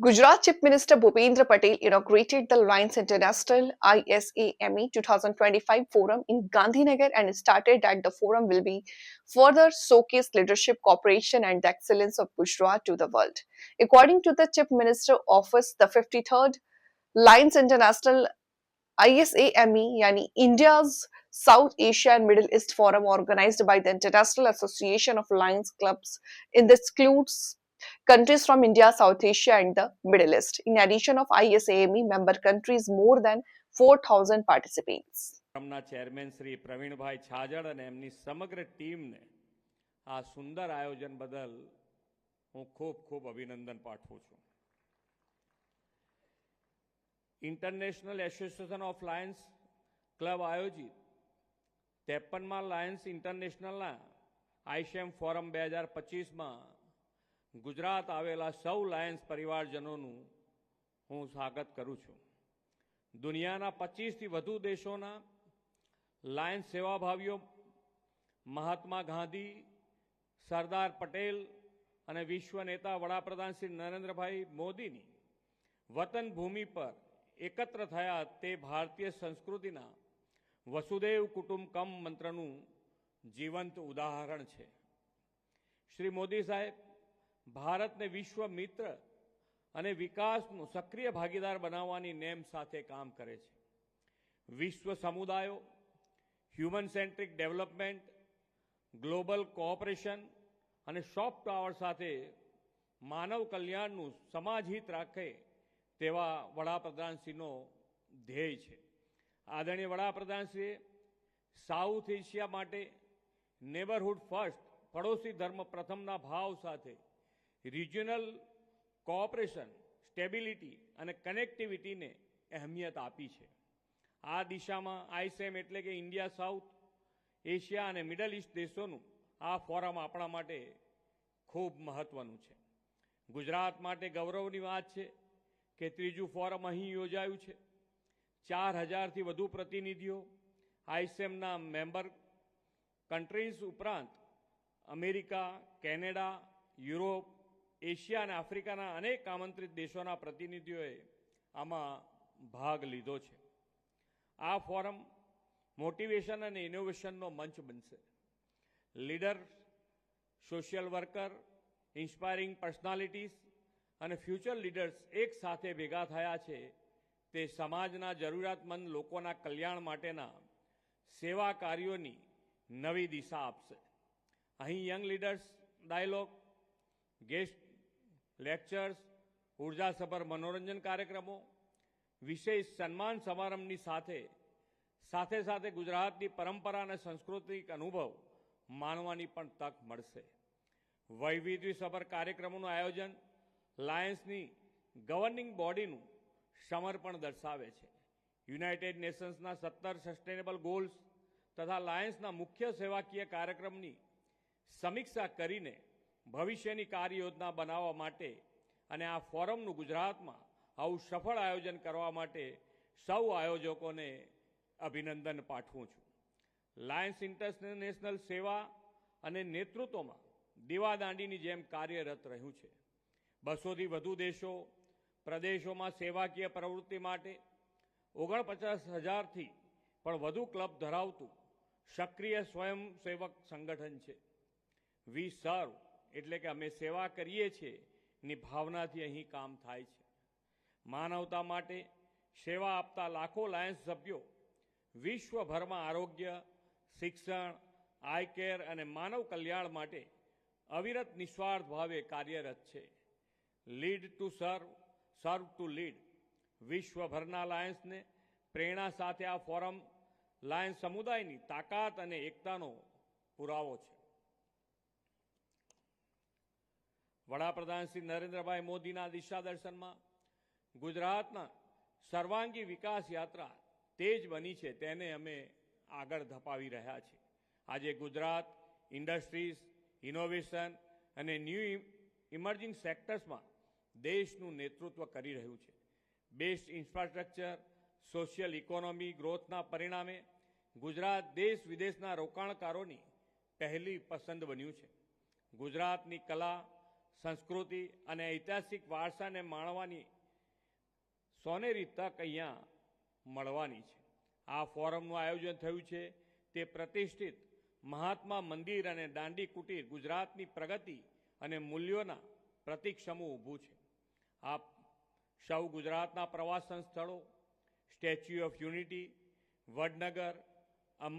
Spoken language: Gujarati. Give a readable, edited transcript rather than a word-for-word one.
Gujarat Chief Minister Bhupendra Patel inaugurated the Reliance International ISAME 2025 Forum in Gandhinagar and stated that the forum will be further showcase leadership, cooperation and the excellence of Gujarat to the world. According to the Chief Minister Office, the 53rd Reliance International ISAME, yani India's South Asia and Middle East Forum organized by the International Association of Lions Clubs includes countries from India, South Asia and the Middle East. In addition of ISAME member countries, more than 4,000 participants. Chairman Shri Pravinbhai Chhajad અને એમની સમગ્ર ટીમને આ સુંદર આયોજન બદલ હું ખૂબ ખૂબ અભિનંદન પાઠવું છું. International association of Lions club આયોજિત 53મા લાયન્સ ઇન્ટરનેશનલના આઈસીએમ ફોરમ 2025માં ગુજરાત આવેલા સૌ લાયન્સ પરિવારજનોનું હું સ્વાગત કરું છું. દુનિયાના 25થી વધુ દેશોના લાયન્સ સેવાભાવીઓ મહાત્મા ગાંધી, સરદાર પટેલ અને વિશ્વ નેતા વડાપ્રધાન શ્રી નરેન્દ્રભાઈ મોદીની વતન ભૂમિ પર એકત્ર થયા તે ભારતીય સંસ્કૃતિના વસુદેવ કુટુંબકમ મંત્રનું જીવંત ઉદાહરણ છે. શ્રી મોદી સાહેબ ભારતને વિશ્વ મિત્ર અને વિકાસનો સક્રિય ભાગીદાર બનાવવાની નેમ સાથે કામ કરે છે. વિશ્વ સમુદાયો, human centric development, global cooperation અને સોફ્ટ પાવર સાથે માનવ કલ્યાણનું સમાજ હિત રાખે તેવા વડાપ્રધાનશ્રીનો ધ્યેય છે. આદરણીય વડાપ્રધાનશ્રીએ સાઉથ એશિયા માટે નેબરહુડ ફર્સ્ટ, પડોશી ધર્મ પ્રથમના ભાવ સાથે રિજિયનલ કોઓપરેશન, સ્ટેબિલિટી અને કનેક્ટિવિટીને અહેમિયત આપી છે. આ દિશામાં આઈસેમ એટલે કે ઇન્ડિયા સાઉથ એશિયા અને મિડલ ઇસ્ટ દેશોનું આ ફોરમ આપણા માટે ખૂબ મહત્વનું છે. ગુજરાત માટે ગૌરવની વાત છે કે ત્રીજું ફોરમ અહીં યોજાયું છે. 4000થી વધુ પ્રતિનિધિઓ આઈસેમના મેમ્બર કન્ટ્રીઝ ઉપરાંત અમેરિકા, કેનેડા, યુરોપ, એશિયા અને આફ્રિકાના અનેક આમંત્રિત દેશોના પ્રતિનિધિઓએ આમાં ભાગ લીધો છે. આ ફોરમ મોટિવેશન અને ઇનોવેશનનો મંચ બનશે. Leader, social worker, inspiring personalities અને ફ્યુચર લીડર્સ એક સાથે ભેગા થયા છે તે સમાજના જરૂરિયાતમંદ લોકોના કલ્યાણ માટેના સેવા કાર્યોની નવી દિશા આપશે. અહીં young leaders dialogue, guest lectures, ઉર્જાસભર મનોરંજન કાર્યક્રમો, વિશેષ સન્માન સમારંભની સાથે સાથે સાથે ગુજરાતની પરંપરા અને સાંસ્કૃતિક અનુભવ માણવાની પણ તક મળશે. વૈવિધ્યસભર કાર્યક્રમોનું આયોજન લાયન્સની ગવર્નિંગ બોડીનું સમર્પણ દર્શાવે છે. યુનાઇટેડ નેશન્સના 17 સસ્ટેનેબલ ગોલ્સ તથા લાયન્સના મુખ્ય સેવાકીય કાર્યક્રમની સમીક્ષા કરીને ભવિષ્યની કાર્યયોજના બનાવવા માટે અને આ ફોરમનું ગુજરાતમાં આવું સફળ આયોજન કરવા માટે સૌ આયોજકોને અભિનંદન પાઠવું છું. લાયન્સ ઇન્ટરનેશનલ સેવા અને નેતૃત્વમાં દીવાદાંડીની જેમ કાર્યરત રહ્યું છે. 200થી વધુ દેશો, પ્રદેશોમાં સેવાકીય પ્રવૃત્તિ માટે 49,000થી પણ વધુ ક્લબ ધરાવતું સક્રિય સ્વયંસેવક સંગઠન છે. વી સર્વ એટલે કે અમે સેવા કરીએ છીએ ની ભાવનાથી અહીં કામ થાય છે. માનવતા માટે સેવા આપતા લાખો લાયન્સ સભ્યો વિશ્વભરમાં આરોગ્ય, શિક્ષણ, આઈ કેર અને માનવ કલ્યાણ માટે અવિરત નિસ્વાર્થ ભાવે કાર્યરત છે. લીડ ટુ સર્વ, સર્વ ટુ લીડ. વિશ્વભરના લાયન્સને પ્રેરણા સાથે આ ફોરમ લાયન્સ સમુદાયની તાકાત અને એકતાનો પુરાવો છે. વડાપ્રધાન શ્રી નરેન્દ્રભાઈ મોદીના દિશાદર્શનમાં ગુજરાતના સર્વાંગી વિકાસ યાત્રા તેજ બની છે તેને અમે આગળ ધપાવી રહ્યા છીએ. આજે ગુજરાત ઇન્ડસ્ટ્રીઝ, ઇનોવેશન અને ન્યૂ ઇમર્જિંગ સેક્ટર્સમાં દેશનું નેતૃત્વ કરી રહ્યું છે. બેસ્ટ ઇન્ફ્રાસ્ટ્રક્ચર, સોશિયલ ઇકોનોમી ગ્રોથના પરિણામે ગુજરાત દેશ વિદેશના રોકાણકારોની પહેલી પસંદ બન્યું છે. ગુજરાતની કલા, સંસ્કૃતિ અને ઐતિહાસિક વારસાને માણવાની સોનેરી તક અહીંયા મળવાની છે. આ ફોરમનું આયોજન થયું છે તે પ્રતિષ્ઠિત મહાત્મા મંદિર અને દાંડી કુટીર ગુજરાતની પ્રગતિ અને મૂલ્યોના પ્રતિક સમૂહ ઊભું છે. આપ સૌ ગુજરાતના પ્રવાસન સ્થળો, statue of unity, Vadnagar, Amba